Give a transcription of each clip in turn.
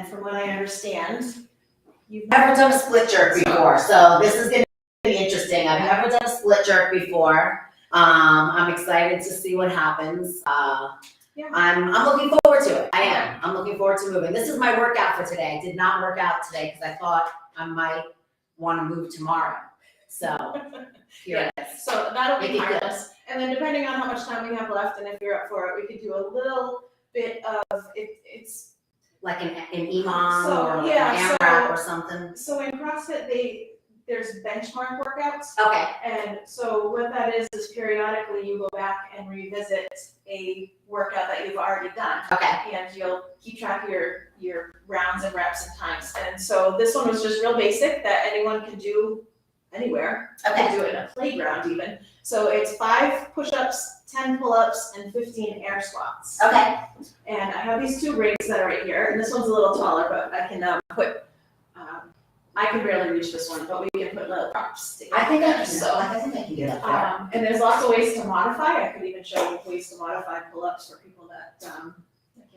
And from what I understand, you've never done a split jerk before, so this is gonna be interesting. I've never done a split jerk before. I'm excited to see what happens. Yeah. I'm looking forward to it. I am. I'm looking forward to moving. This is my workout for today. I did not work out today because I thought I might want to move tomorrow. So here it is. So that'll be Make it good. harmless. And then depending on how much time we have left, and if you're up for it, we could do a little bit of it's Like an EMOM So, or like yeah, an AMRAP or something. so in CrossFit there's benchmark workouts. Okay. And so what that is periodically you go back and revisit a workout that you've already done. Okay. And you'll keep track of your rounds and reps and times. And so this one was just real basic that anyone can do anywhere. You Okay. can do it in a playground even. So it's 5 push-ups, 10 pull-ups, and 15 air squats. Okay. And I have these 2 rigs that are right here, and this one's a little taller, but I can I can barely reach this one, but we can put little props together. I think I can. So, I think I can get up there. and there's lots of ways to modify. I could even show you ways to modify pull-ups for people that can't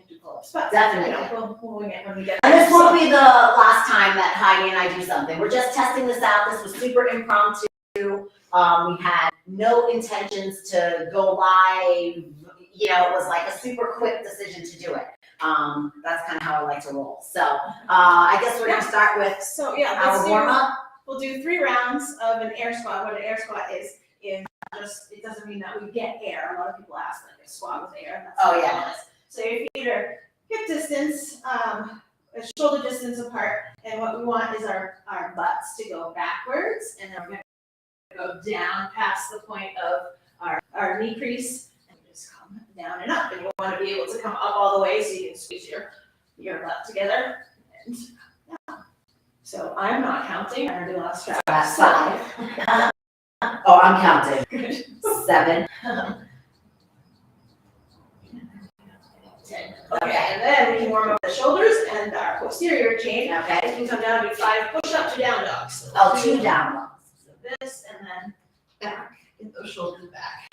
do pull-ups. But Definitely. We'll wing it when we get And there. this won't be the last time that Heidi and I do something. We're just testing this out. This was super impromptu. We had no intentions to go live. You know, it was like a super quick decision to do it. That's kind of how I like to roll. So I guess we're gonna start with our warm up. We'll do 3 rounds of an air squat. What an air squat is just, it doesn't mean that we get air. A lot of people ask like a squat with air. That's Oh, not yeah. what it is. So your feet are hip distance, shoulder distance apart, and what we want is our butts to go backwards, and then we're gonna go down past the point of our knee crease, and just come down and up. And you want to be able to come up all the way so you can squeeze your butt together. And yeah. So I'm not counting. I'm gonna do a strap. 5. Oh, I'm counting. Good. 7. 10. Okay, and then we can warm up the shoulders and our posterior chain. Okay. We can come down and do 5 push-ups or down dogs. So Oh, 2 down ones. So this and then back. Get those shoulders back.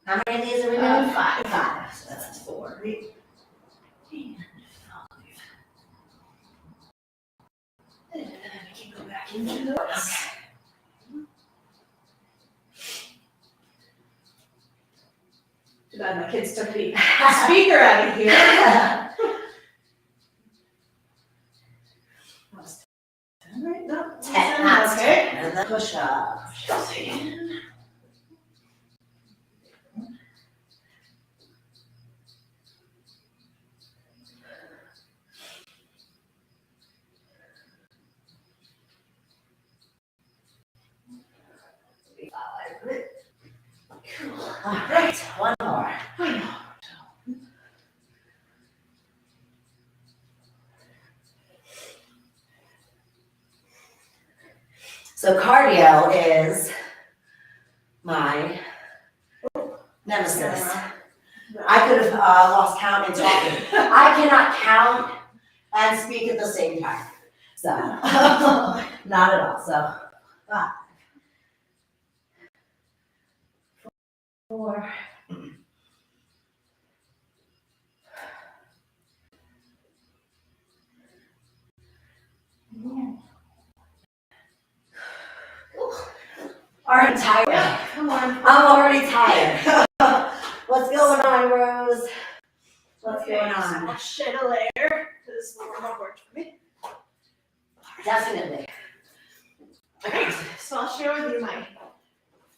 How many of these are we doing? 5. 5. So that's 4. And 5. And then we can go back into those. Okay. Too bad my kids took the speaker out of here. That was 10, right? No, 10. That's okay. 10. And then push up. All right, one more. So cardio is my nemesis. I could have lost count in talking. I cannot count and speak at the same time. So, not at all. So, 5, 4, 1. Already tired. Yeah, come on. I'm already tired. What's going on, Rose? What's going So on? I'll shed a layer. This will not work for me. Definitely. Okay, so I'll share with you my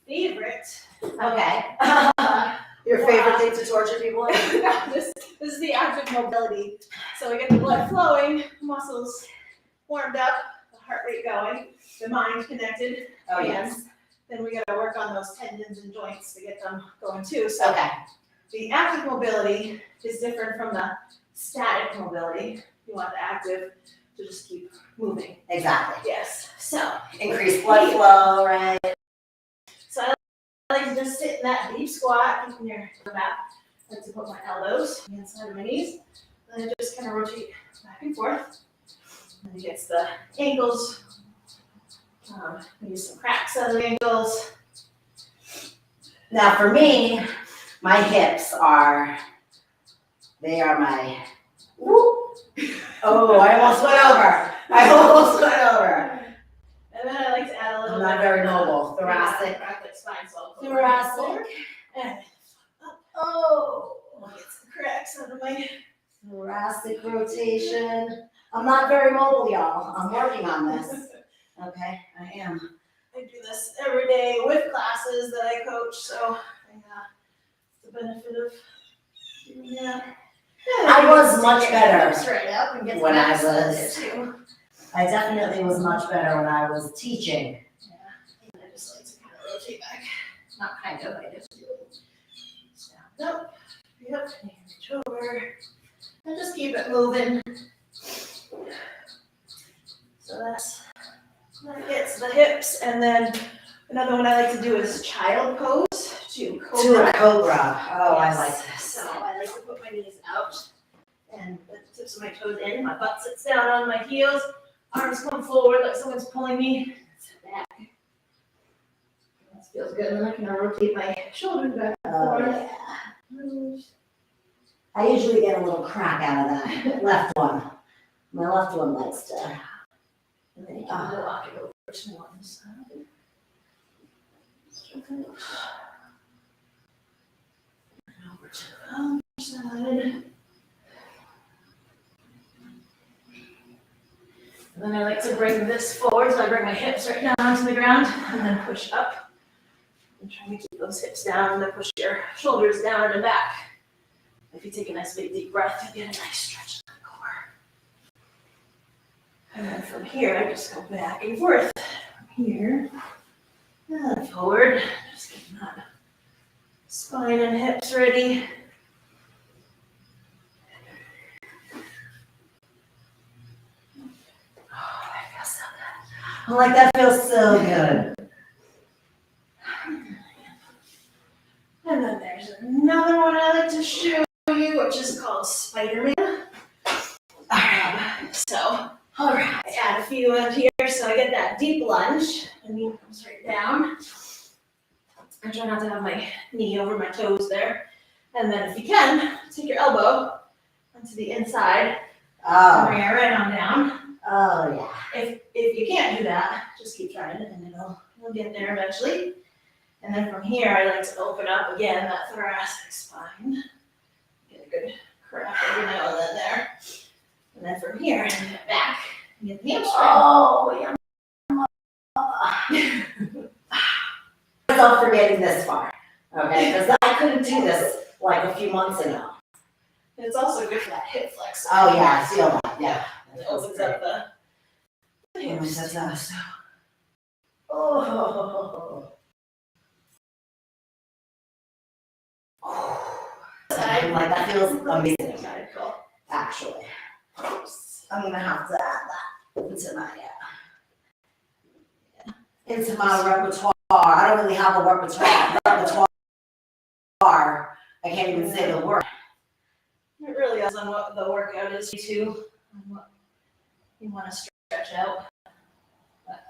favorite. Okay. Your favorite thing to torture people with? this is the active mobility. So we get the blood flowing, muscles warmed up, the heart rate going, the mind connected. Oh, and yes. then we gotta work on those tendons and joints to get them going too. So Okay. the active mobility is different from the static mobility. You want the active to just keep moving. Exactly. Yes. So Increase blood flow, right? So I like to just sit in that deep squat, keeping your back. I like to put my elbows inside of my knees, and then just kind of rotate back and forth. And it gets the ankles, maybe some cracks on the ankles. Now for me, My hips are, they are my, whoop. Oh, I almost went over. I almost went over. And then I like to add a little I'm bit. not very mobile. Thoracic. Thoracic spine, so I'll put my Thoracic. forward and Oh. get some cracks out of my. Thoracic rotation. I'm not very mobile, y'all. I'm working on this. Okay, I am. I do this every day with classes that I coach, so it's the benefit of doing that. I was much better Straight up and get when I the back was- there too. I definitely was much better when I was teaching. Yeah, and I just like to kind of rotate back. Not kind of, I just do. Stand up, yep, and reach over, and just keep it moving. So that gets the hips, and then another one I like to do is child pose to To cobra. a cobra. Oh, I Yes. like this. So I like to put my knees out and the tips of my toes in, my butt sits down on my heels, arms come forward like someone's pulling me, sit back. That feels good, and then I can rotate my shoulders back and Oh, forth. yeah. I usually get a little crack out of that left one. My left one likes to. And then you can walk it over to one side. Straighten it. And over to the other side. And then I like to bring this forward, so I bring my hips right down onto the ground and then push up. And try to keep those hips down and then push your shoulders down and back. If you take a nice big deep breath, you get a nice stretch in the core. And then from here, I just go back and forth. From here, and forward, just getting that spine and hips ready. Oh, that feels so good. I'm like, that feels so good. And then there's another one I like to show you, which is called Spider-Man. So, all right, I add a few in here, so I get that deep lunge, and knee comes right down. I try not to have my knee over my toes there. And then if you can, take your elbow onto the inside, and bring Oh, it right on down. oh yeah. If you can't do that, just keep trying it, and it'll get there eventually. And then from here, I like to open up again that thoracic spine. Get a good crack every now and then there. And then from here, I get back and get the hamstring. Oh, yeah. Myself for getting this far, okay? Because I couldn't do this like a few months ago. And it's also good for that hip flex. Oh yeah, I feel that. Yeah. It opens up the hips. That's us. Oh. I'm like, that feels amazing, Side cool. actually. I'm gonna have to add that into my repertoire. I don't really have a repertoire. I can't even say the word. It really is on what the workout is too, on what you want to stretch out. But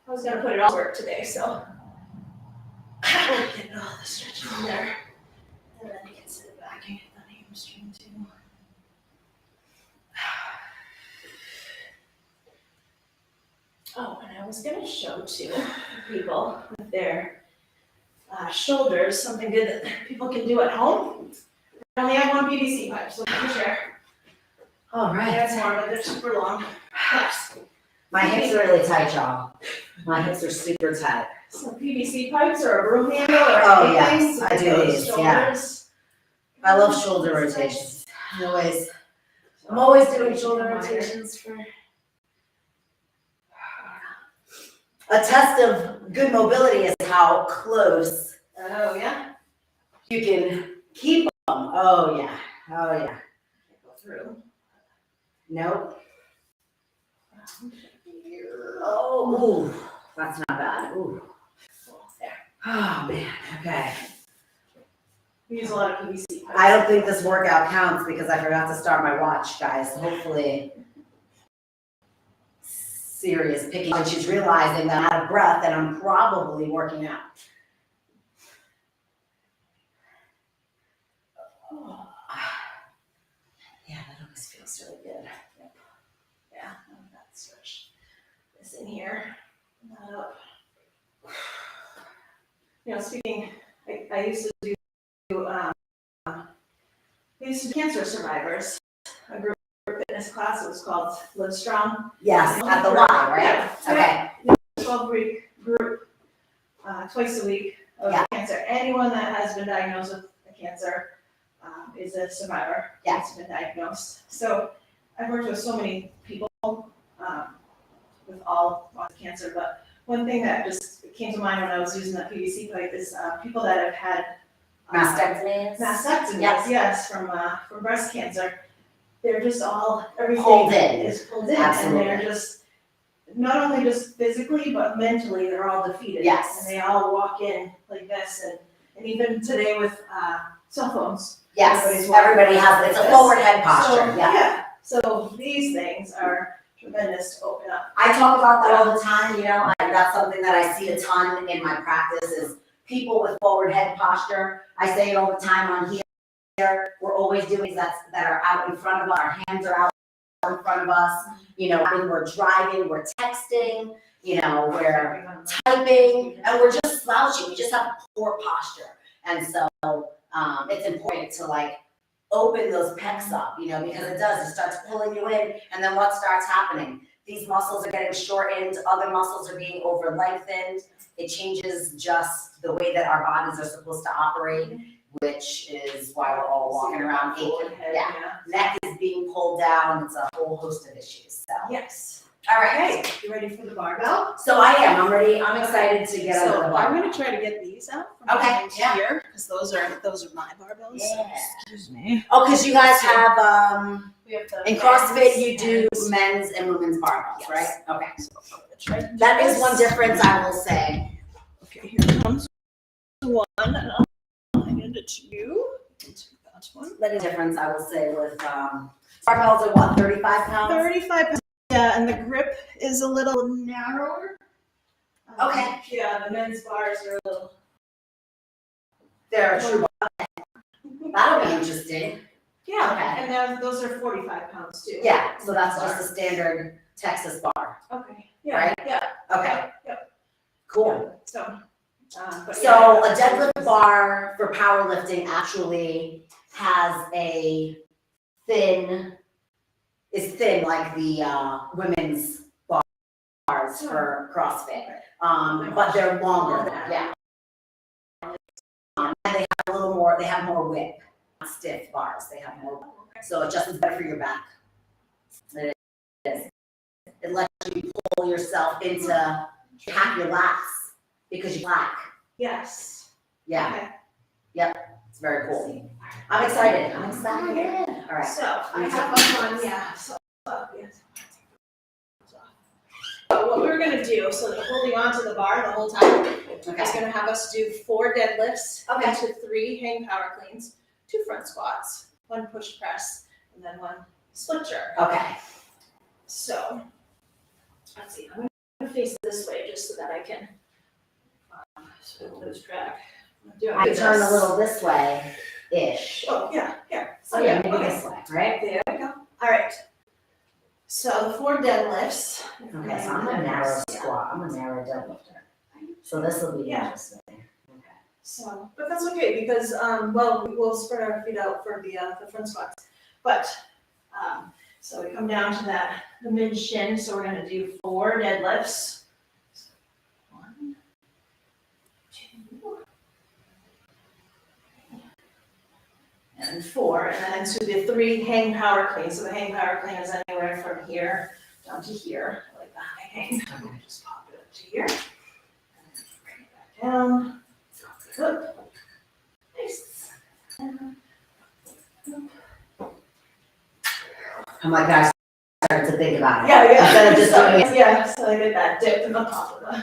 I was gonna put it all to work today, so we'll get all the stretching in there. And then you can sit back and get that hamstring too. Oh, and I was gonna show too people with their shoulders, something good that people can do at home. I only have one PVC pipe, so let me share. All I right. have more, but they're super long. Yes. My hips are really tight, y'all. My hips are super tight. Some PVC pipes or a broom handle or Oh, yeah, anything. I do those these, yeah. shoulders. I love shoulder rotations. I'm always doing shoulder rotations for. A test of good mobility is how close Oh, yeah. you can keep them. Oh yeah, oh yeah. Go through. Nope. Oh, ooh, that's not bad. Ooh. There. Oh man. Okay. We use a lot of PVC pipes. I don't think this workout counts because I forgot to start my watch, guys. Hopefully. Serious picking when she's realizing that I'm out of breath and I'm probably working out. That's really good. Yep. Yeah, that's stretch this in here. That up. You know, speaking, I used to do cancer survivors, a group fitness class. It was called Live Strong. Yes, at the Y, right? Yeah. Okay. 12-week group, twice a week of cancer. Anyone that has been diagnosed with a cancer is a survivor. Yeah. That's been diagnosed. So I've worked with so many people with all forms of cancer, but one thing that just came to mind when I was using that PVC pipe is people that have had Mastectomies. Yes, from breast cancer. They're just everything Pulled in. is pulled in, Absolutely. and they're just not only just physically but mentally they're all defeated. Yes. And they all walk in like this, and even today with cell phones. Yes, everybody's walking everybody has, it's a forward head posture, So, yeah. So these things are tremendous to open up. I talk about that all the time, you know, and that's something that I see a ton in my practice is people with forward head posture. I say it all the time on here. We're always doing that are out in front of us. Our hands are out in front of us. You know, when we're driving, we're texting, you know, we're typing, and we're just slouching. We just have poor posture. And so it's important to like open those pecs up, you know, because it starts pulling you in, and then what starts happening? These muscles are getting shortened, other muscles are being over lengthened. It changes just the way that our bodies are supposed to operate, which is why we're all walking around aching. Yeah. Neck is being pulled down. It's a whole host of issues. So Yes. all right. Okay, you ready for the barbell? So I am. I'm ready. I'm excited to get under the I'm barbell. going to try to get these out from Okay, yeah. here because those are my barbells. Yeah. Excuse me. Oh, because you guys have We have the in CrossFit you men's do and- men's and women's barbells, Yes. right? Okay. So I'm gonna try to do That is this. one difference I will say. Okay, here comes one, and I'll hand it to you. Take that one. That is difference I will say with barbells are what, 35 pounds? 35 pounds. Yeah, and the grip is a little narrower. Okay. Yeah, the men's bars are a little. They're a true That'll be interesting. Yeah, Okay. and those are 45 pounds too. Yeah, so that's just a standard Texas bar. Okay. Yeah. Right? Yeah. Okay. Yep. Cool. So. But So yeah. a deadlift bar for powerlifting actually has is thin like the women's bars for CrossFit. But they're longer, yeah. And they have a little more, they have more width, not stiff bars, they have more, so it just is better for your back. It is. It lets you pull yourself into hack your lats because you lack. Yes. Yeah, Okay. it's very cool. I'm excited. All right. So I have a one, yeah. So yes. So what we're gonna do, so that holding on to the bar the whole time, is gonna have us do 4 deadlifts, Okay. into 3 hang power cleans, 2 front squats, 1 push press, and then 1 split jerk. Okay. So let's see. I'm gonna face it this way just so that I can sort of lose track. I turn a little this way-ish. Oh yeah, here. So yeah, maybe this way, right? There we go. All right. So the 4 deadlifts. Okay, so I'm a narrow squat. I'm a narrow deadlifter. So this will be interesting. Okay. So, but that's okay because, well, we'll spread our feet out for the front squats. But, so we come down to the mid shin. So we're going to do 4 deadlifts. 1, 2, and 4. And then to the 3 hang power cleans. So the hang power clean is anywhere from here down to here. I like the high hang. I'm going to just pop it up to here. And then bring it back down. Good. Nice. I'm like, I started to think about it. Yeah. Instead of just doing it. Yeah, so I did that dip in the top of the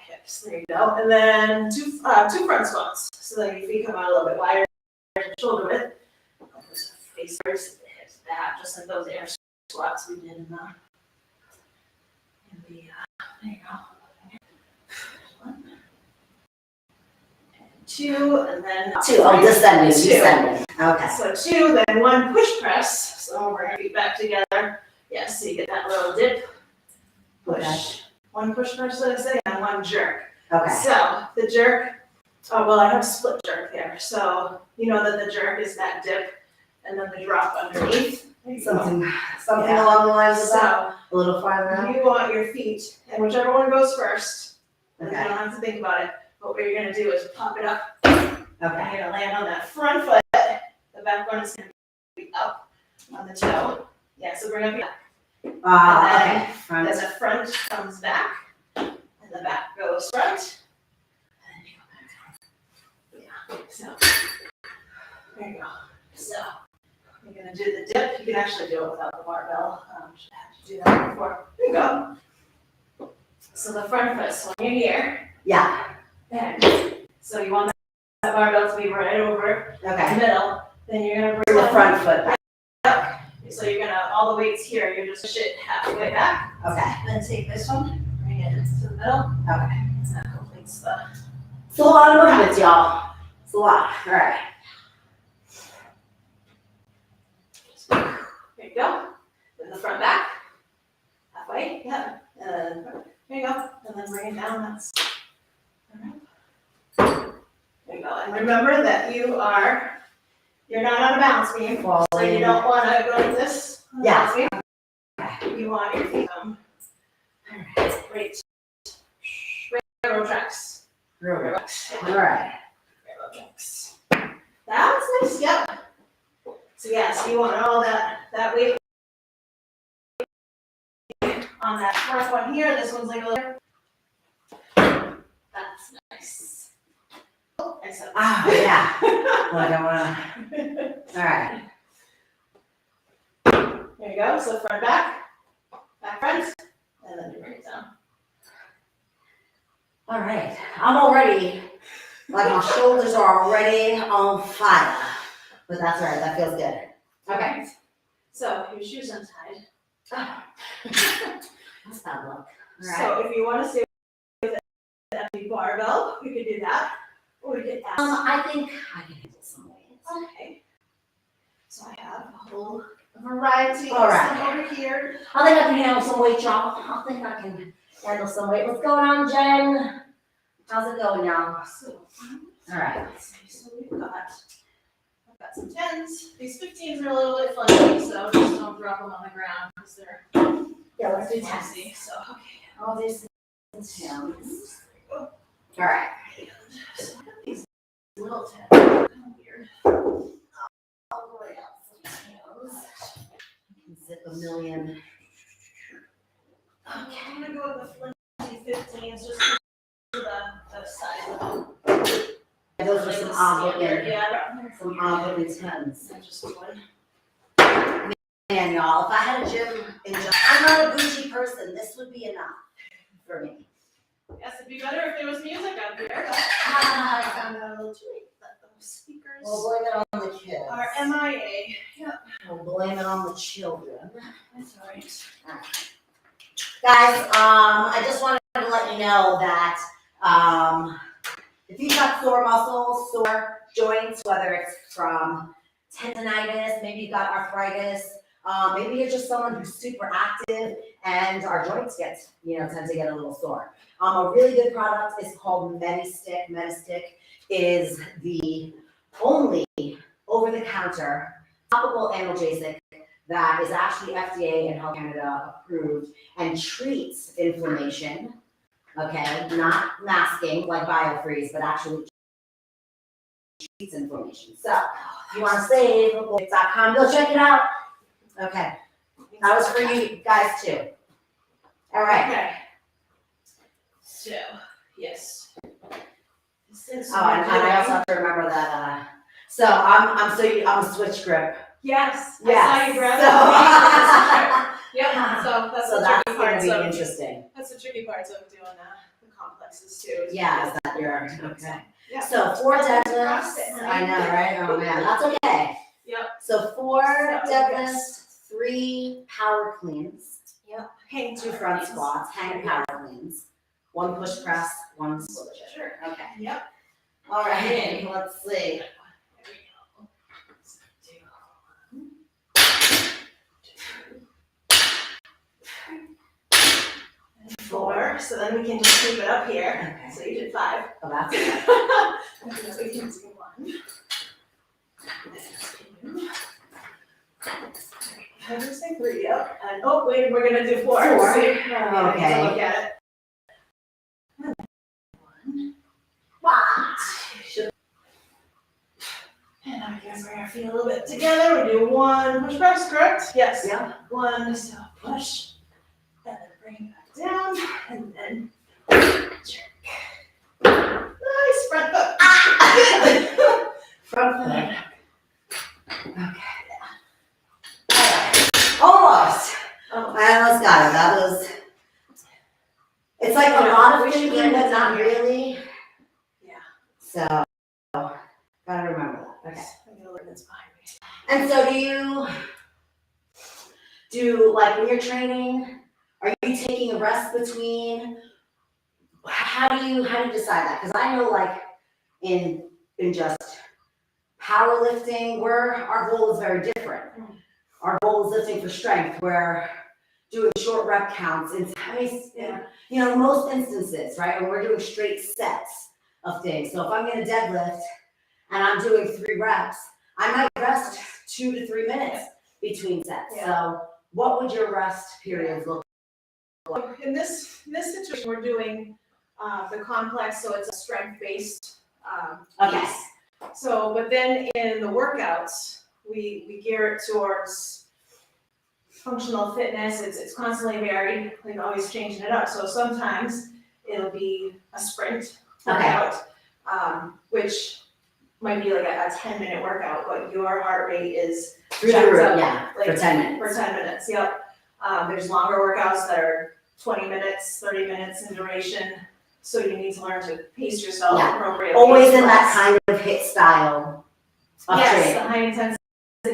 hips. There you go. And then 2 front squats. So then your feet come out a little bit wider, shoulder width. Face first, the hips back, just like those air squats we did in the there you go. 1, 2, and then 2. Oh, descending. Okay. So 2, then 1 push press. So we'll bring our feet back together. Yes, so you get that little dip, push. Okay. 1 push press, let's say, and 1 jerk. Okay. So the jerk, oh, well, I have split jerk there. So you know that the jerk is that dip and then the drop underneath. Something Yeah. along the lines of that. So A little farther out. you want your feet, and whichever one goes first, and you Okay. don't have to think about it. But what you're gonna do is pop it up. And Okay. you're gonna land on that front foot. The back one is gonna be up on the toe. Yeah, so bring up your back. Okay. Front. Then the front comes back, and the back goes front. And then you go back. Yeah, so, there you go. So, you're gonna do the dip. You can actually do it without the barbell. Should have had to do that before. There you go. So the front foot, so when you're here, Yeah. and so you want that barbell to be right over the Okay. middle. Then you're gonna Bring bring the front foot back. So you're gonna, all the weights here, you're just push it halfway back. Okay. Then take this one, bring it into the middle. Okay. And that completes the. It's a lot of movements, y'all. It's a lot. All right. There you go. Then the front back. Halfway, yeah. And there you go. And then bring it down. That's. There you go. And remember that you're not on a balance beam. So you don't wanna go like this. on the Yeah. balance beam. You want your feet, alright, great. Railroad tracks. All Tracks. right. Railroad tracks. That was nice, yep. So yes, you want all that weight on that front one here. This one's like a little. That's nice. Oh, I said. Ah, yeah. Like I wanna. All right. There you go. So front, back front, and then you bring it down. All right. I'm already, like my shoulders are already on fire. But that's all right. That feels good. Okay. So your shoes untied. That's bad luck. All right. So if you want to stay with an empty barbell, we could do that. Or we could add. I think I can handle some weights. Okay. So I have a whole variety of All right. stuff over here. I think I can handle some weight, y'all. I think I can handle some weight. What's going on, Jen? How's it going, y'all? So, All right. let's see. So I've got some 10s. These 15s are a little bit funny, so just don't drop them on the ground because they're Yeah, let's do 10. messy. So okay. All these 10s. All right. So I got these little 10s. Kind of weird. I'll lay out some 10s. I can zip a million. Okay, I'm gonna go with the flimsy 15s just to the size of them. Those are some odd looking, Yeah. some odd looking 10s. I'm just one. Man, y'all, if I had a gym in I'm not a bougie person, this would be enough for me. Yes, it'd be better if there was music out there, but Ah, I found out a little too late that those speakers we'll blame it on the kids. are MIA. Yep, We'll blame it on the children. that's all right. Guys, I just wanted to let you know that if you've got sore muscles, sore joints, whether it's from tendonitis, maybe you've got arthritis, maybe you're just someone who's super active and our joints tend to get a little sore. A really good product is called Medistick. Medistick is the only over-the-counter topical analgesic that is actually FDA and Health Canada approved and treats inflammation, okay? Not masking like BioFreeze, but actually treats inflammation. So if you want to save, Bulletproof.com, go check it out. Okay, that was for you guys too. All right. Okay. So, yes. Since Oh, and I also have to remember that. So I'm a switch grip. yes, Yes. I saw you grab it. Yep, so So that's that's the tricky gonna part. be So interesting. that's the tricky parts of doing the complexes too. is Yeah, because- is that you're okay. Yeah. So 4 Cross deadlifts. it, honey. I know, right? Oh man, that's okay. Yep. So 4 So, deadlifts, 3 power cleans, Yep. Hang 2 front squats, hang power cleans, 1 push press, 1 split jump. Sure. Okay. Yep. All right. Let's see. There we go. so then we can just keep it up here. Okay. So you did 5. Oh, that's good. And then we can do 1. I just say 3, yep. And oh, wait, we're gonna do 4. 4. So, Okay. Look at it. 1. Wow. And I guess we're gonna feel a little bit together. We do 1 push press, correct? Yes. Yeah. 1, so push, and then bring it back down, and then jerk. Nice front foot. Front foot. Okay. Almost. Oh, I almost got it. That was. It's like a lot of thinking, but not really. yeah. So, gotta remember that. Okay. I'm gonna learn this behind me. And so like when you're training, are you taking a rest between? How do you decide that? Because I know like in just powerlifting, where our goal is very different. Our goal is lifting for strength. We're doing short rep counts. In most instances, right? And we're doing straight sets of things. So if I'm going to deadlift and I'm doing 3 reps, I might rest 2 to 3 minutes between sets. Yeah. So what would your rest periods look So in this situation, we're doing the complex, so it's a strength-based Okay. piece. So, but then in the workouts, we gear it towards functional fitness. It's constantly varied, like always changing it up. So sometimes it'll be a sprint workout, which might be like a 10-minute workout, but your heart rate is through the jacked roof? up, Yeah, like, for 10 minutes. For 10 minutes, yep. There's longer workouts that are 20 minutes, 30 minutes in duration. So you need to learn to pace yourself Yeah. appropriately. Always in that kind of hit style of Yes, training. the high intensity.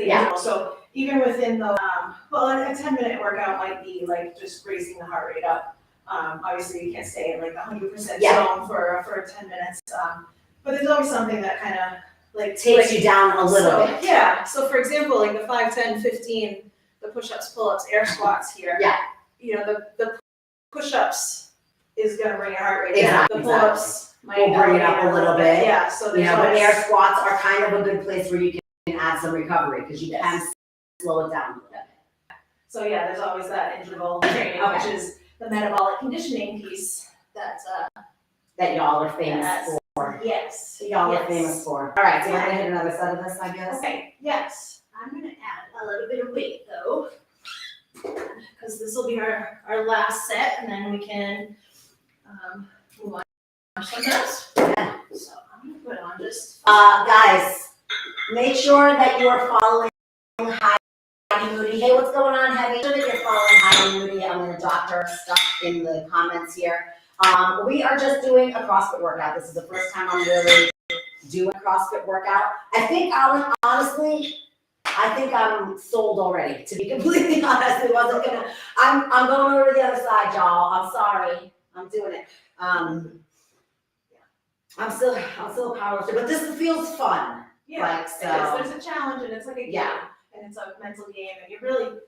Yeah. So even within the, a 10-minute workout might be like just raising the heart rate up. Obviously you can't stay in like the 100% Yeah. zone for 10 minutes. But there's always something that kind of like Takes you down a little bit. Yeah, so for example, like the 5, 10, 15, the push-ups, pull-ups, air squats here. Yeah. You know, the push-ups is gonna bring your heart rate Exactly, down. The pull-ups might We'll bring it up elevate a little bit. Yeah, so You there's know, but always- air squats are kind of a good place where you can add some recovery because you can slow it down a little bit. So yeah, there's always that interval training, which is the metabolic conditioning piece that, That y'all are famous Yes. for. yes. Y'all yes. are famous for. All right, so we're gonna hit another set of this, I guess. Okay, yes. I'm gonna add a little bit of weight though, because this will be our last set, and then we can move on to something else. Yeah. So I'm gonna put on just. Guys, make sure that you are following Heidi Moody. Hey, what's going on, Heidi? Make sure that you're following Heidi Moody. I'm gonna drop her stuff in the comments here. We are just doing a CrossFit workout. This is the first time I'm really doing a CrossFit workout. I think I'm sold already, to be completely honest. I'm going over to the other side, y'all. I'm sorry. I'm doing it. I'm still a powerlifter, but this feels fun. Yeah, Like, so. it is. There's a challenge, and it's like a game, Yeah. and it's a mental game, and you're really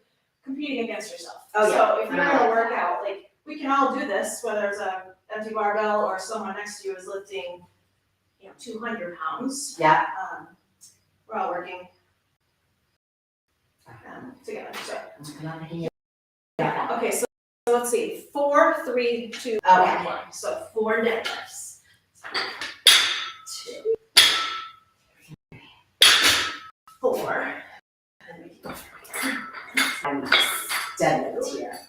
competing against yourself. Oh, yeah. So if you're in a workout, like, we can all do this, whether it's a empty barbell or someone next to you is lifting, 200 pounds. Yeah. We're all working together. So, okay, so let's see, 4, 3, 2, 1, Okay. 1. So 4 deadlifts. 2, 4, and we can go from here. I'm deadlift here.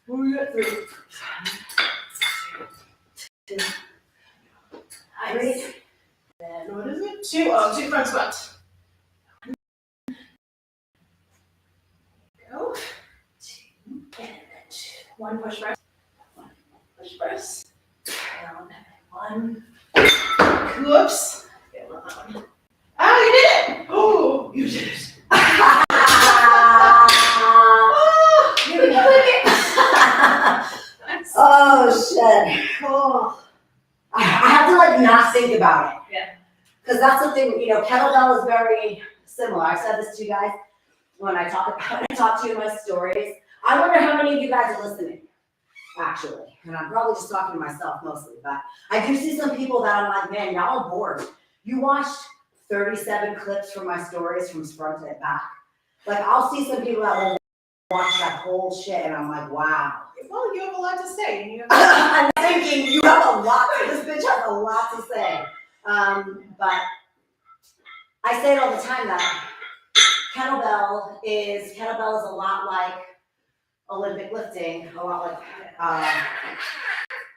We got 3. 2. Nice. And what is it? 2. Oh, 2 front squats. Go. 2 and then 2. 1 push press. 1 push press. Down. 1. Whoops. Okay, well, that one. Oh, you did it! Oh, you did it. You did it. Oh shit. Oh. I have to like not think about it. Yeah. Because that's the thing, kettlebell is very similar. I've said this to you guys when I talk to you in my stories. I wonder how many of you guys are listening. actually. And I'm probably just talking to myself mostly, but I do see some people that I'm like, man, y'all are bored. You watched 37 clips from my stories from front to back. Like, I'll see some people that will watch that whole shit, and I'm like, wow. Well, you have a lot to say. And you have I'm thinking, you have a lot, this bitch has a lot to say. But I say it all the time that kettlebell is a lot like Olympic lifting, a lot like,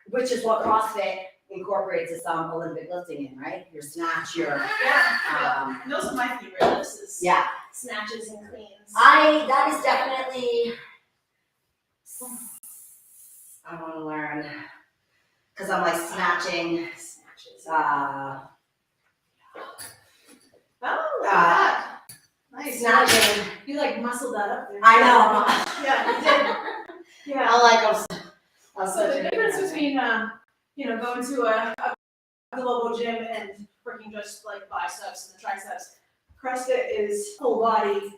which is what CrossFit incorporates some Olympic lifting in, right? Your snatch, your yeah. Those are my favorite lifts. Is snatches and cleans. That is definitely, I want to learn, because I'm like snatching. Oh, look at that. Nice. Snatching. You like muscled that up there. I know. Yeah, you did. Yeah. I like I'm So the difference between going to a global gym and working just like biceps and the triceps, CrossFit is whole body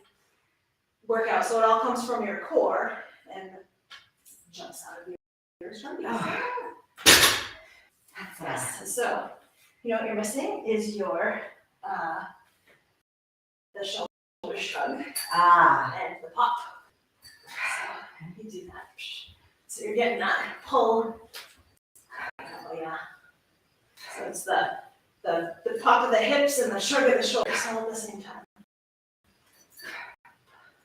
workout. So it all comes from your core and jumps out of your stomach. Yes. So what you're missing is your the shoulder shrug and the pop. So you do that. So you're getting that pull. Oh yeah. So it's the pop of the hips and the shrug of the shoulders all at the same time.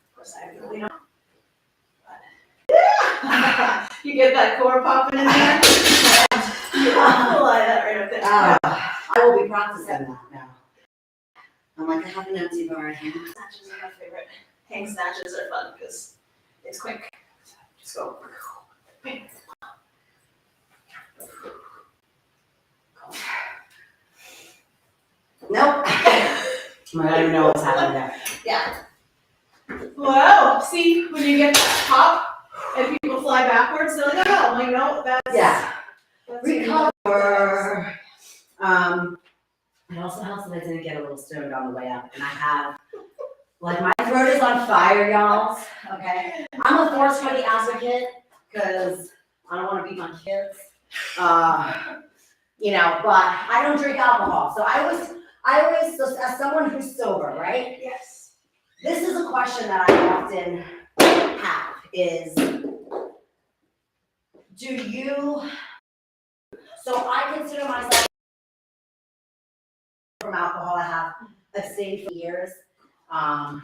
Of course, I really don't. But you get that core popping in there. You apply that right up there. I will be practicing that now. I'm like, I have an empty bar here. Snatches are my favorite. Hang snatches are fun because it's quick. Just go. Nope. I don't even know what's happening there. Yeah. Wow. See, when you get that pop and people fly backwards, they're like, oh, I'm like, no, that's recover. It also helps that I didn't get a little stoned on the way up, and I have, like, my throat is on fire, y'all. Okay, I'm a 420 advocate because I don't want to beat my kids. But I don't drink alcohol, so I always, as someone who's sober, right? Yes. This is a question that I often have: is so I consider myself from alcohol. I have abstained for years. I'm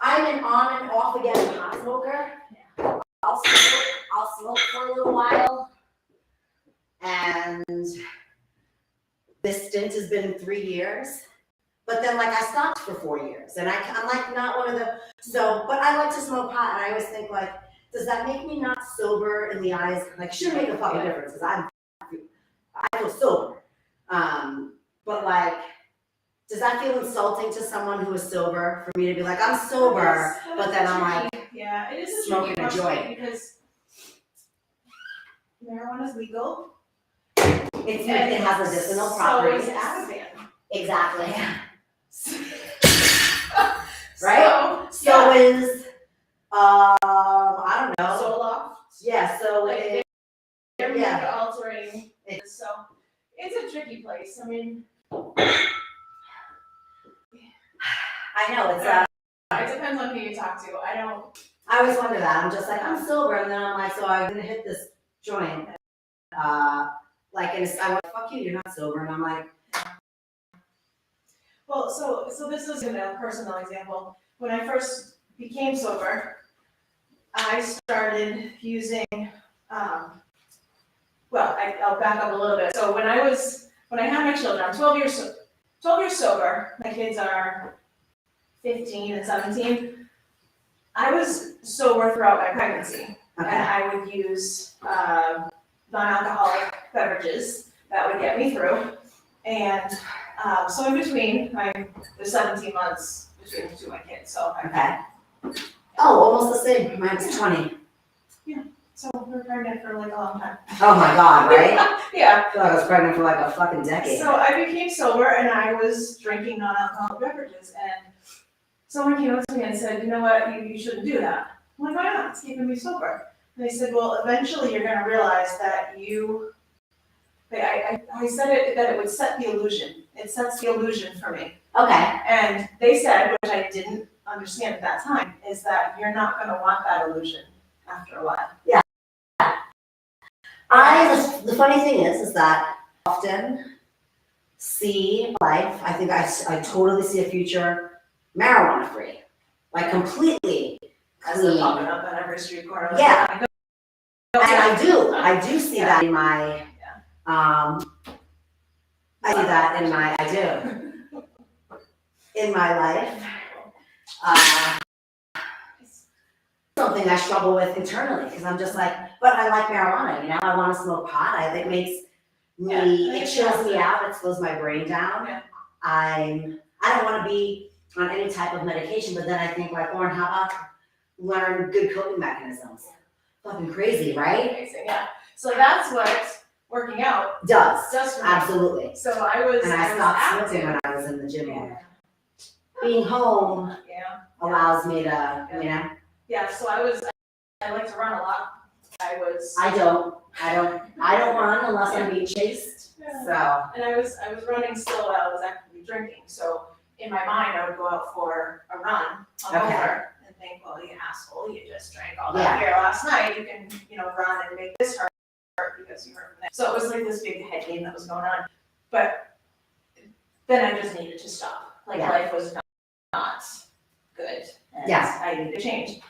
an on and off again pot smoker. I'll smoke for a little while, and this stint has been 3 years. But then, like, I stopped for 4 years, and I'm like not one of the. But I like to smoke pot, and I always think, like, does that make me not sober in the eyes? Like, should make a fucking difference because I feel sober. But like, does that feel insulting to someone who is sober for me to be like, I'm sober, but then I'm like, it is smoking a joint because marijuana is legal. It has medicinal properties. So is Ativan. Exactly. Right? So is I don't know. Zoloft. Yeah. So like they're altering. So it's a tricky place. I mean, I know it's it depends on who you talk to. I always wonder that. I'm just like, I'm sober, and then I'm like, so I'm gonna hit this joint. And I went, fuck you, you're not sober, and I'm like. Well, so this is a personal example. When I first became sober, I started using. I'll back up a little bit. So when I had my children, I'm 12 years sober. My kids are 15 and 17. I was sober throughout my pregnancy, and I would use non-alcoholic beverages that would get me through. And so in between, there's 17 months between the two of my kids. So Oh, almost the same. Mine's 20. Yeah. So we were pregnant for like a long time. Oh my God, right? Yeah. I feel like I was pregnant for like a fucking decade. So I became sober and I was drinking non-alcoholic beverages, and someone came up to me and said, you know what, you shouldn't do that. I'm like, why not? It's keeping me sober. And they said, well, eventually you're gonna realize that I said it, that it would set the illusion. It sets the illusion for me. Okay. And they said, which I didn't understand at that time, is that you're not gonna want that illusion after a while. Yeah. The funny thing is that I often see life, I think I totally see a future marijuana free. Like completely As they're clean. popping up on every street corner. Yeah. And I do see that in my, I see that in my life. Something I struggle with internally, because I'm just like, but I like marijuana, you know, I want to smoke pot. It makes me, it chills me out, it slows my brain down. Yeah. I don't want to be on any type of medication, but then I think like, Lauren, how about learn good coping mechanisms? Fucking crazy, right? Amazing, yeah. So that's what working out Does for me. absolutely. So I stopped smoking when I was in the gym. Yeah. Being home Yeah. allows me to, you know. Yeah, so I like to run a lot. I don't run unless I'm being chased. Yeah. So. And I was running still while I was actively drinking. So in my mind, I would go out for a run hungover and think, well, you asshole, you just drank all that beer last night. You can, run and make this hurt because you hurt from that. So it was like this big head game that was going on. But then I just needed to stop. Life was not good. And I needed to change.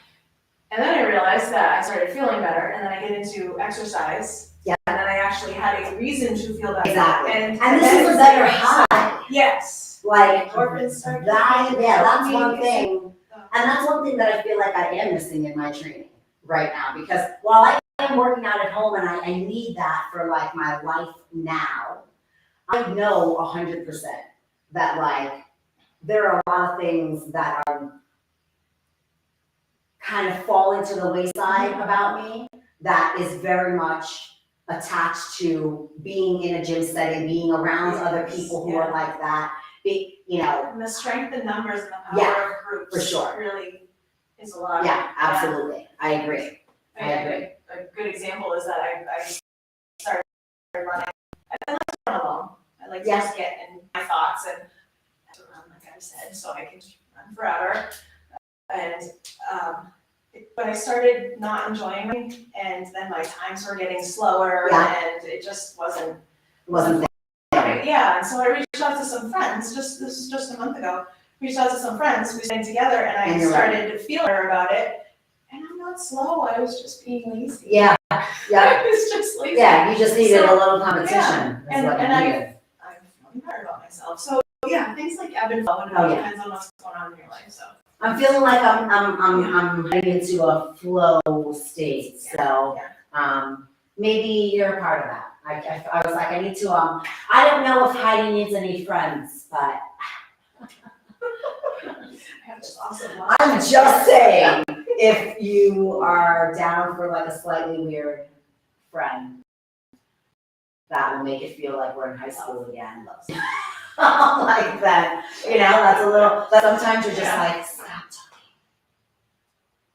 And then I realized that I started feeling better, and then I get into exercise. Yeah. And then I actually had a reason to feel better. Exactly. And this is a better high. Yes. Like endorphins start that's one thing. And that's one thing that I feel like I am missing in my training right now, because while I am working out at home and I need that for like my life now, I know 100% that like there are a lot of things that are kind of fall into the wayside about me that is very much attached to being in a gym setting, being around other people who are like that. And the strength in numbers and the power of groups for sure. really is a lot. Yeah, absolutely. I agree. A good example is that I started running. I like to run alone. I like to just get in my thoughts and run, like I said, so I can run forever. And but I started not enjoying it, and then my times were getting slower, and it just wasn't there. Yeah, and so I reached out to some friends. This was just a month ago. Reached out to some friends. We stayed together, and I started to feel better about it. And I'm not slow. I was just being lazy. Yeah. I was just lazy. Yeah, you just needed a little competition. Yeah. And I've feeling better about myself. So things like ebb and flow, and it depends on what's going on in your life. So I'm feeling like I'm heading into a flow state. So maybe you're a part of that. I was like, I need to I don't know if Heidi needs any friends, but I'm just saying, if you are down for like a slightly weird friend, that will make it feel like we're in high school again. Like that, that's a little, sometimes you're just like, stop talking.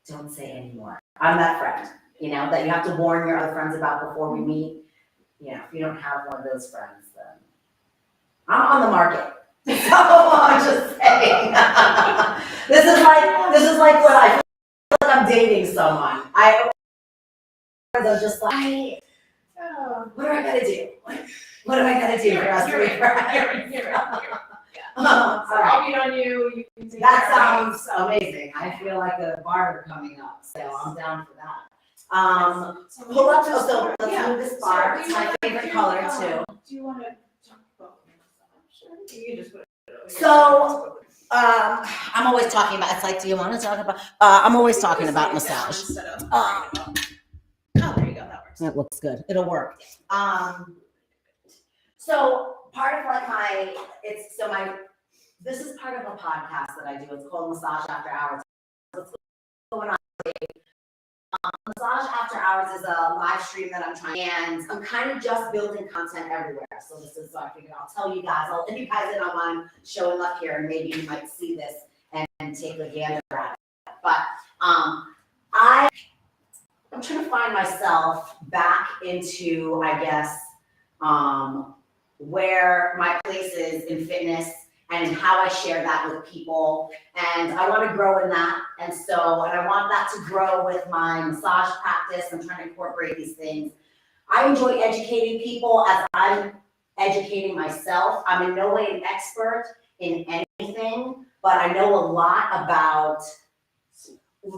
Don't say anymore. I'm that friend, that you have to warn your other friends about before we meet. If you don't have one of those friends, then I'm on the market. So I'm just saying. This is like what I feel like I'm dating someone. They're just like, what do I gotta do? What do I gotta do for us to be friends? I'll beat on you. You can take that sounds amazing. I feel like a barber coming up, so I'm down for that. Pull up, so let's move this bar. It's my favorite color too. Do you want to talk about massage? You can just put it over here. So, I'm always talking about, it's like, do you want to talk about, I'm always talking about massage. Oh, there you go, that works. That looks good. It'll work. So part of like this is part of a podcast that I do. It's called Massage After Hours. What's going on? Massage After Hours is a live stream that I'm trying, and I'm kind of just building content everywhere. So so I figured I'll tell you guys, I'll let you guys in on why I'm showing up here, and maybe you might see this and take a gander at it. But I'm trying to find myself back into, I guess, where my place is in fitness and how I share that with people. And I want to grow in that. And I want that to grow with my massage practice. I'm trying to incorporate these things. I enjoy educating people as I'm educating myself. I'm in no way an expert in anything, but I know a lot about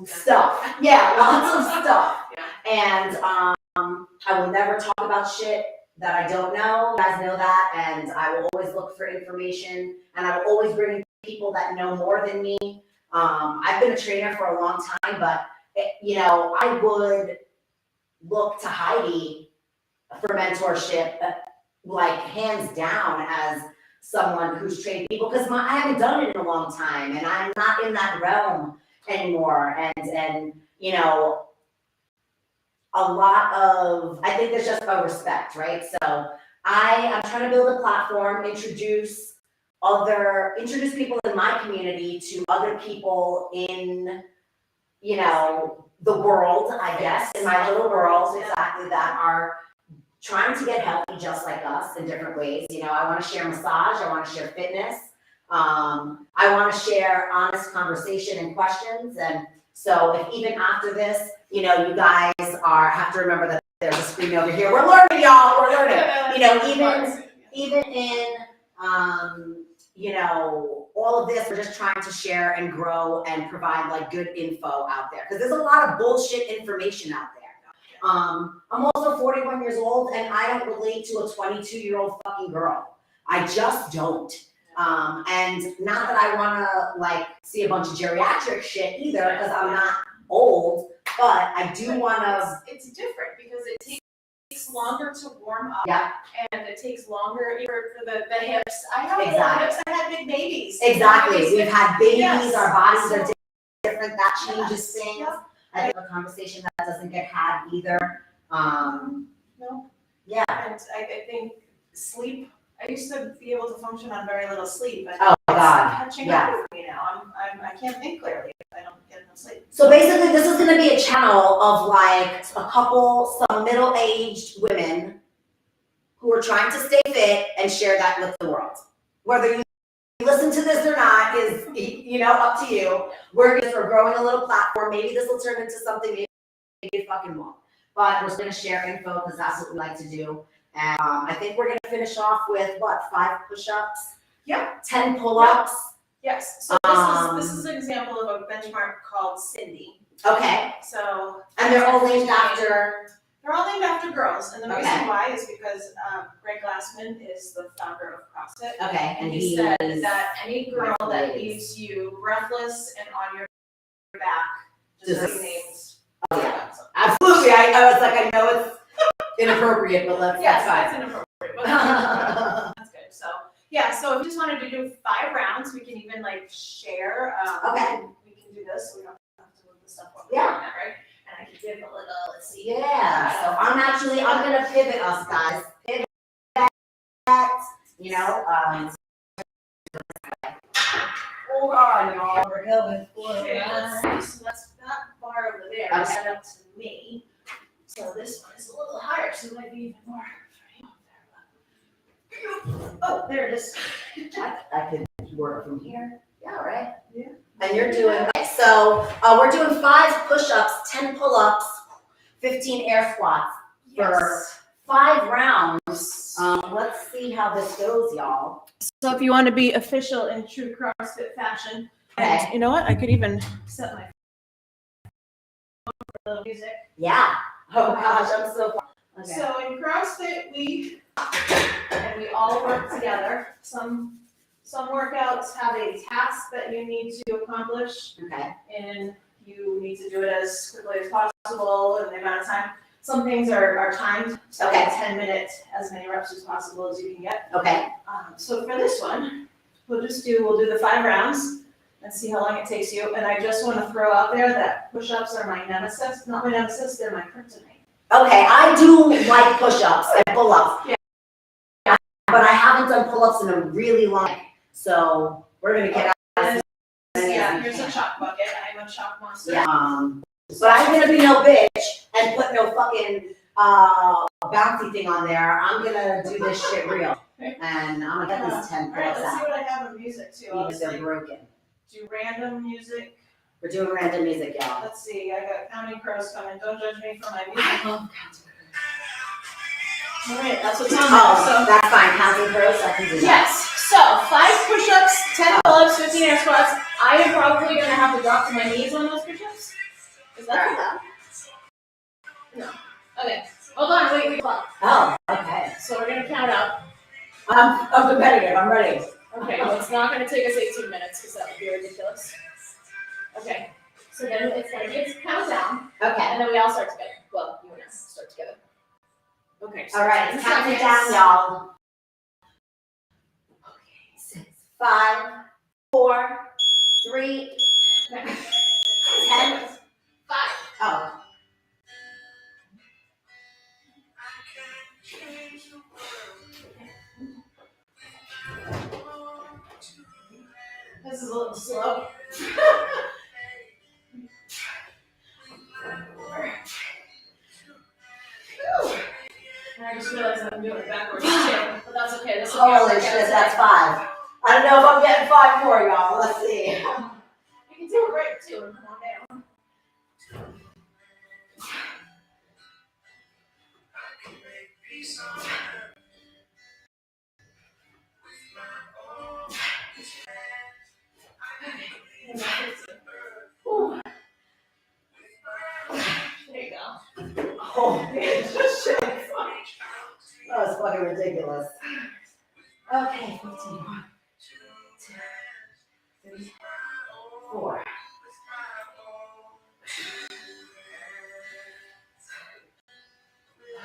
stuff. Yeah, lots of stuff. And I will never talk about shit that I don't know. You guys know that. And I will always look for information. And I will always bring in people that know more than me. I've been a trainer for a long time, but I would look to Heidi for mentorship, like hands down, as someone who's trained people, because I haven't done it in a long time, and I'm not in that realm anymore. And a lot of, I think there's just a respect, right? So I'm trying to build a platform, introduce people in my community to other people in, the world, I guess, in my little world, exactly, that are trying to get healthy just like us in different ways. I want to share massage, I want to share fitness. I want to share honest conversation and questions. And so if even after this, you guys have to remember that there's a screen over here. We're learning, y'all. We're learning. Even in, all of this, we're just trying to share and grow and provide like good info out there. Because there's a lot of bullshit information out there. I'm also 41 years old, and I don't relate to a 22-year-old fucking girl. I just don't. And not that I want to see a bunch of geriatric shit either, because I'm not old, but I do want to. It's different because it takes longer to warm up. Yeah. And it takes longer for the hips. I have little hips. I had big babies. Exactly. We've had babies. Yes. Our bodies are different. That changes things. Yeah. I think a conversation that doesn't get had either. No. Yeah. And I think sleep. I used to be able to function on very little sleep, but oh my God, catching up with me now. I can't think clearly if I don't get enough sleep. So basically, this is going to be a channel of some middle-aged women who are trying to stay fit and share that with the world. Whether you listen to this or not is, up to you. We're growing a little platform. Maybe this will turn into something. Maybe it fucking won't. But we're going to share info because that's what we like to do. And I think we're going to finish off with 5 push-ups? Yep. 10 pull-ups? Yes. So this is an example of a benchmark called Cindy. Okay. So. And they're all named after? They're all named after girls. And the reason why is because Greg Glassman is the founder of CrossFit. Okay. And he said that any girl that leaves you breathless and on your back deserves names. Oh, yeah. Absolutely. I was like, I know it's inappropriate, but that's inappropriate. But that's good. So so if you just wanted to do 5 rounds, we can even share. Okay. We can do this. So we don't have to move the stuff over. Yeah. That, right? And I can give a little. Let's see. Yeah. So I'm gonna pivot us, guys. Pivot. Hold on, y'all. We're going for okay, let's see. So that's that bar over there. Okay. Set up to me. So this one is a little higher, so it might be even more. Oh, there it is. I could work from here. Yeah, right. Yeah. And you're doing so. We're doing 5 push-ups, 10 pull-ups, 15 air squats for 5 rounds. Let's see how this goes, y'all. So if you want to be official in true CrossFit fashion, Okay. and you know what? I could even set my phone for a little music. Yeah. Oh gosh, I'm so far. Okay. So in CrossFit, we all work together. Some workouts have a task that you need to accomplish. Okay. And you need to do it as quickly as possible in the amount of time. Some things are timed, so Okay. 10 minutes, as many reps as possible as you can get. Okay. So for this one, we'll do the 5 rounds and see how long it takes you. And I just want to throw out there that push-ups are my nemesis. Not my nemesis, they're my kryptonite. Okay, I do like push-ups and pull-ups. Yeah. But I haven't done pull-ups in a really long time. So we're gonna get out. Yeah, here's a chalk bucket. I'm a chalk monster. Yeah. But I'm gonna be no bitch and put no fucking bouncy thing on there. I'm gonna do this shit real. And I'm gonna get these 10 Alright, pull-ups let's see out. what I have in music too. Even if they're broken. Do random music. We're doing random music, y'all. Let's see, I got Counting Crows coming. Don't judge me for my music. Alright, that's what's on there. Oh, that's fine. Counting Crows, I can do that. Yes, so 5 push-ups, 10 pull-ups, 15 air squats. I am probably gonna have to drop to my knees on those push-ups. Is that too loud? No. Okay, hold on, wait. Oh, okay. So we're gonna count up. I'm competitive. I'm ready. Okay, well, it's not gonna take us 18 minutes, because that would be ridiculous. Okay, so then it's gonna be a countdown, Okay. and then we all start together. Well, you and I start together. Okay. So All right, it's counting down, y'all. Okay, 6, 5, 4, 3, 10. 5. Oh. This is a little slow. And I just realized I'm doing it backwards too, but that's okay. This will be Holy shit, that's 5. I don't know if I'm getting 5 more, y'all. Let's see. You can do it right too and come on down. Ooh. There you go. Oh, shit. That was fucking ridiculous. Okay, 15. 1, 2, 3, 4.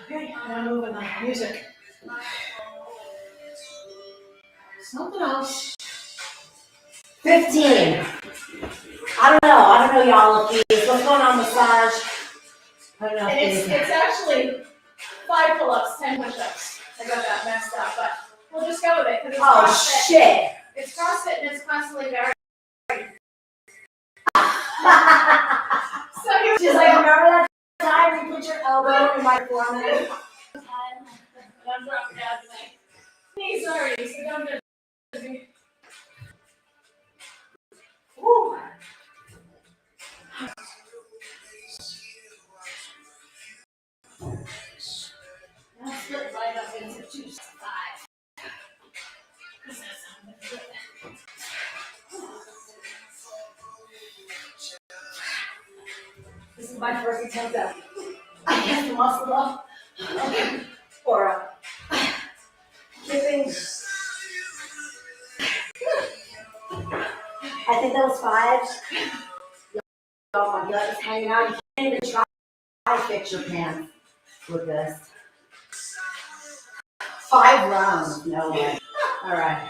Okay, now moving the music. Something else. 15. I don't know, y'all. If these, what's going on, massage? I don't know. And it's actually 5 pull-ups, 10 push-ups. I got that messed up, but we'll just go with it because it's CrossFit. Shit. It's CrossFit and it's constantly varied. So She's like, remember that time you put your elbow in my forehead? And I'm dropping down to my knees already, so don't judge me. Woo. Now split right up into 2 to 5. Because that's how I'm going to do it. This is my first attempt at, I guess, the muscle up. Or kipping. I think that was 5. Oh, my gut is hanging out. You can't even try to fix your pants with this. 5 rounds, no way. All right.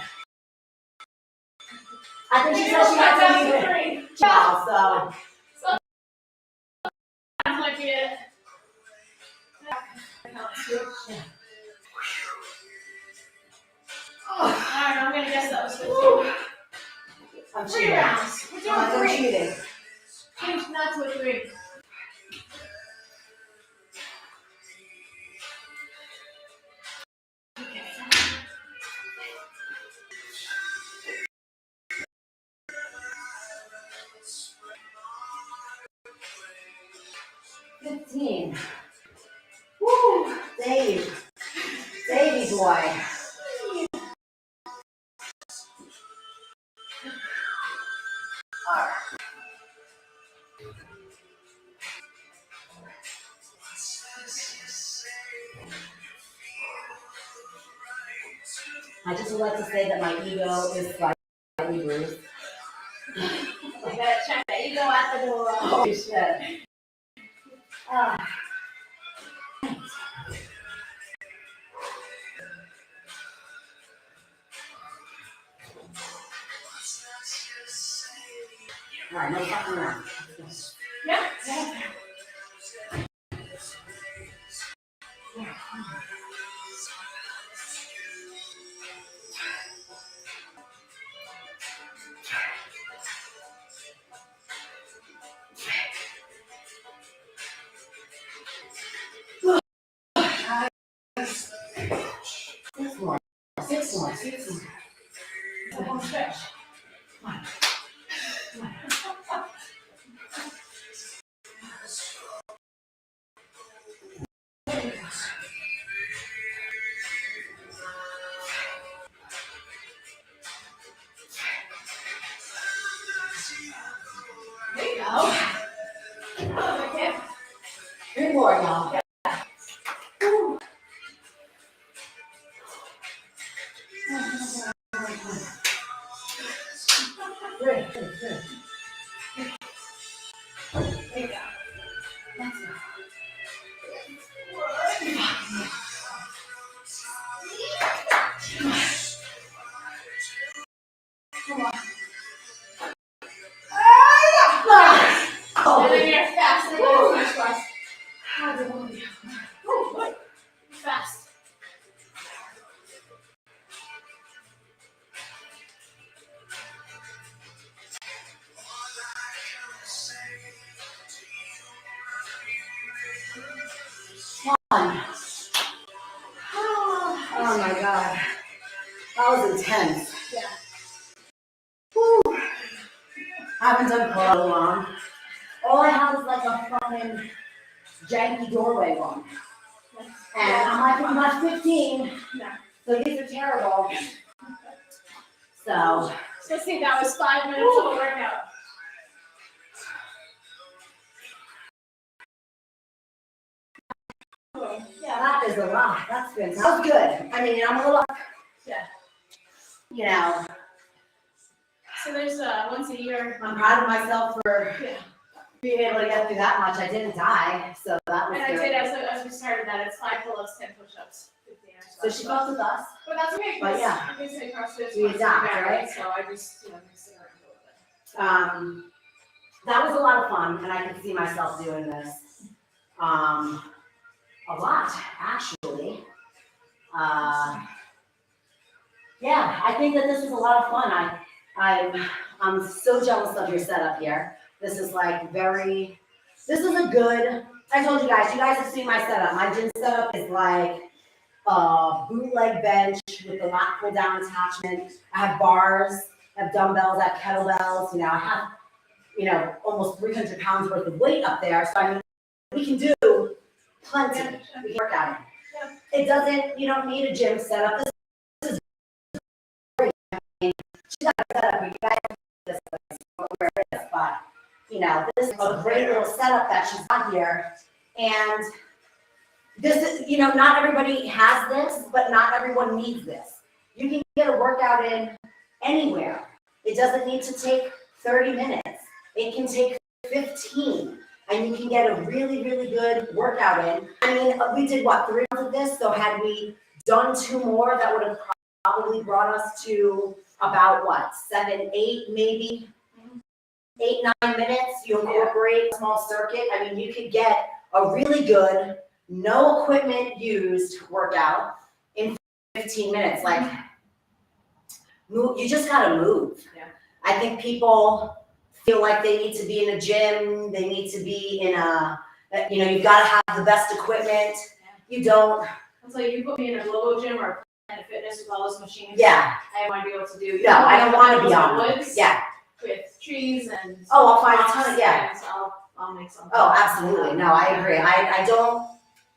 I think she said she got to leave it. Yeah, so. That might be it. Alright, I'm going to guess that was 15. I'm 3 cheating. rounds. We're doing I'm 3. cheating. Change not to a 3. Okay. 15. Woo, Dave. Davey boy. I just would like to say that my ego is slightly bruised. We gotta check that ego at the door. Holy shit. All right, no fucking around. Yeah. more, y'all. Woo. Good. There you go. That's it. And then you're fast. And then you're fast. Fast. Oh my God. That was intense. Yeah. Whew. I haven't done car in a long. All I have is like a fucking janky doorway one. And I'm like, I'm not 15. Yeah. So these are terrible. So. So see, that was 5 minutes of a workout. Yeah, that is a lot. That's good. That was good. I mean, I'm a little, Yeah. you know, So there's once a year. I'm proud of myself for Yeah. being able to get through that much. I didn't die, so that was And I good. did as we started that. It's 5 pull-ups, 10 push-ups, 15 or So she fucked with us. But that's okay. But yeah. I guess I CrossFit. We adapt, right? So I just mix it around a little bit. That was a lot of fun, and I can see myself doing this. A lot, actually. Yeah, I think that this was a lot of fun. I'm so jealous of your setup here. This is like this is a good, I told you guys have seen my setup. My gym setup is like a bootleg bench with a lat pull down attachment. I have bars, I have dumbbells, I have kettlebells, I have, almost 300 pounds worth of weight up there. So I mean, we can do plenty. We can work out it. It doesn't, you don't need a gym setup. This is great. I mean, she got a setup, you guys this where it is, but this is a great little setup that she's got here. And this is, not everybody has this, but not everyone needs this. You can get a workout in anywhere. It doesn't need to take 30 minutes. It can take 15, and you can get a really, really good workout in. I mean, we did 3 rounds of this, so had we done 2 more, that would have probably brought us to about 7, 8, maybe 8, 9 minutes. You incorporate a small circuit. I mean, you could get a really good, no equipment used workout in 15 minutes. Like, you just gotta move. Yeah. I think people feel like they need to be in a gym, they need to be in you've got to have the best equipment. You don't. It's like you put me in a Globo gym or a Planet Fitness with all those machines. Yeah. I have no idea what to do. No, I don't want to be on woods. Yeah. With trees and. Oh, I'll find a ton of, yeah. So I'll make something. Oh, absolutely. No, I agree. I don't,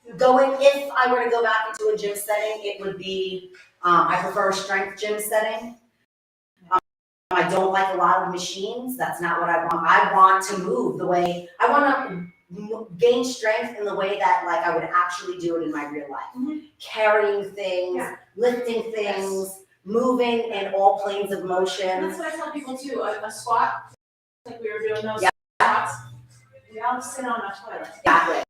if I were to go back into a gym setting, it would be, I prefer a strength gym setting. I don't like a lot of machines. That's not what I want. I want to move the way, I want to gain strength in the way that I would actually do it in my real life. Mm-hmm. Carrying things, lifting things, moving in all planes of motion. And that's what I tell people too, a squat, like we were doing those squats, we all sit on a toilet. Exactly.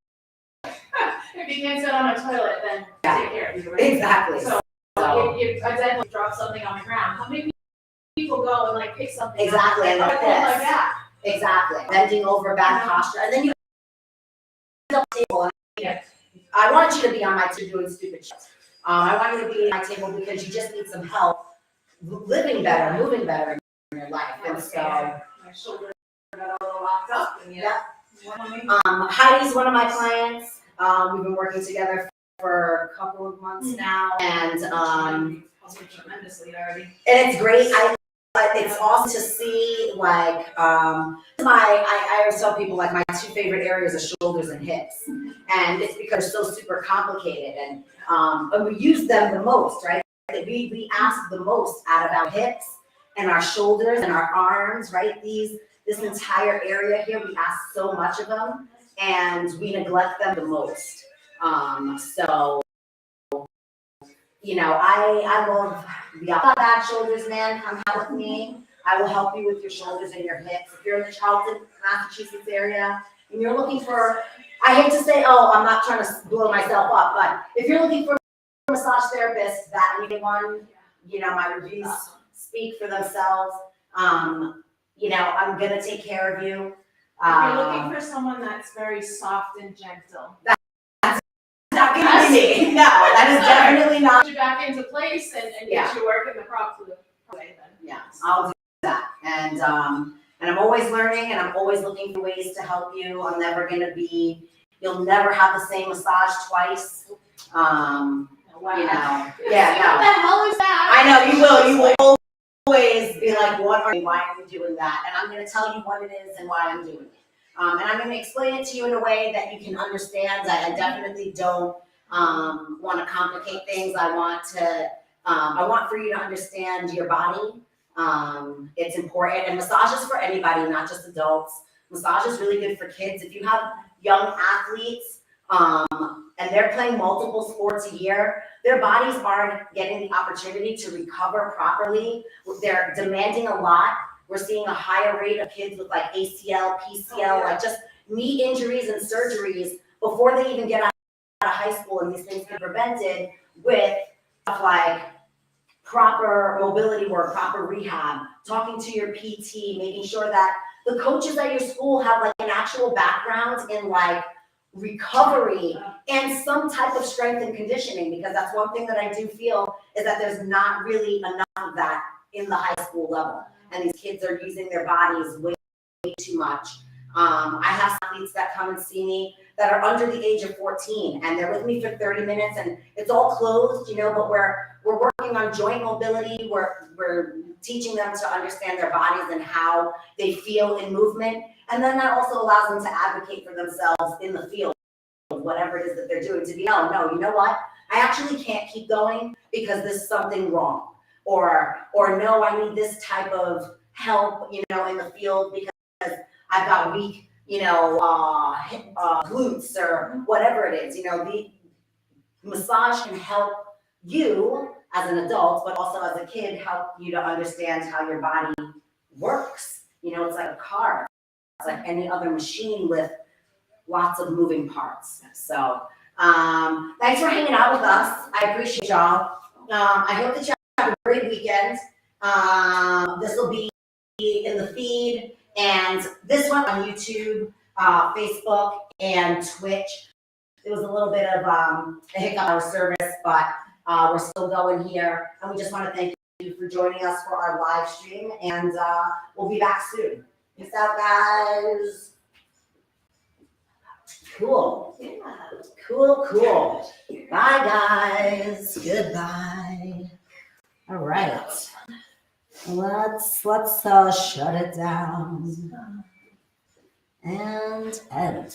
If you can't sit on a toilet, then take care of you, right? Exactly. So if I then drop something on the ground, how many people go and pick something exactly, up, like this. Like that. Exactly. Bending over, back posture, and then you get up the table. I want you to be on my table doing stupid shit. I want you to be on my table because you just need some help living better, moving better in your life. And so my shoulder got a little locked up. And Heidi's one of my clients. We've been working together for a couple of months now, and helps me tremendously already. And it's great. It's awesome to see, I always tell people, my 2 favorite areas are shoulders and hips. And it's because they're so super complicated, and we use them the most, right? We ask the most out of our hips and our shoulders and our arms, right? This entire area here, we ask so much of them. and we neglect them the most. So, you know, I love the back shoulders, man. Come out with me. I will help you with your shoulders and your hips. If you're in the Charlton, Massachusetts area, and you're looking for, I hate to say, oh, I'm not trying to blow myself up, but if you're looking for a massage therapist, that one, you know, my reviews speak for themselves. You know, I'm gonna take care of you. If you're looking for someone that's very soft and gentle. Not gonna be me. No, that is definitely not. Put you back into place and Yeah. get you working the proper way then. Yeah, I'll do that. And I'm always learning, and I'm always looking for ways to help you. I'm never gonna be. You'll never have the same massage twice. Wow. You know. What Yeah, the hell is that? I know you will. You will always be like, "What are you? Why are you doing that?" And I'm gonna tell you what it is and why I'm doing it. And I'm gonna explain it to you in a way that you can understand. I definitely don't want to complicate things. I want for you to understand your body. It's important, and massage is for anybody, not just adults. Massage is really good for kids. If you have young athletes, and they're playing multiple sports a year, their bodies aren't getting the opportunity to recover properly. They're demanding a lot. We're seeing a higher rate of kids with like ACL, PCL, like just knee injuries and surgeries before they even get out of high school, and these things can be prevented with stuff like proper mobility work, proper rehab, talking to your PT, making sure that the coaches at your school have like an actual background in like recovery and some type of strength and conditioning, because that's one thing that I do feel is that there's not really enough of that in the high school level. And these kids are using their bodies way too much. I have athletes that come and see me that are under the age of 14, and they're with me for 30 minutes, and it's all closed, you know, but we're working on joint mobility. We're teaching them to understand their bodies and how they feel in movement. And then that also allows them to advocate for themselves in the field, whatever it is that they're doing, to be, oh, no, you know what? I actually can't keep going because there's something wrong. Or no, I need this type of help, you know, in the field because I've got weak, you know, glutes or whatever it is. You know, the massage can help you as an adult, but also as a kid, help you to understand how your body works. You know, it's like a car. It's like any other machine with lots of moving parts. So, thanks for hanging out with us. I appreciate y'all. I hope that you have a great weekend. This will be in the feed, and this one on YouTube, Facebook, and Twitch. It was a little bit of a hiccup in our service, but we're still going here, and we just want to thank you for joining us for our live stream, and we'll be back soon. Peace out, guys. Cool. Yeah. Cool. Bye, guys. Goodbye. All right. Let's shut it down and end.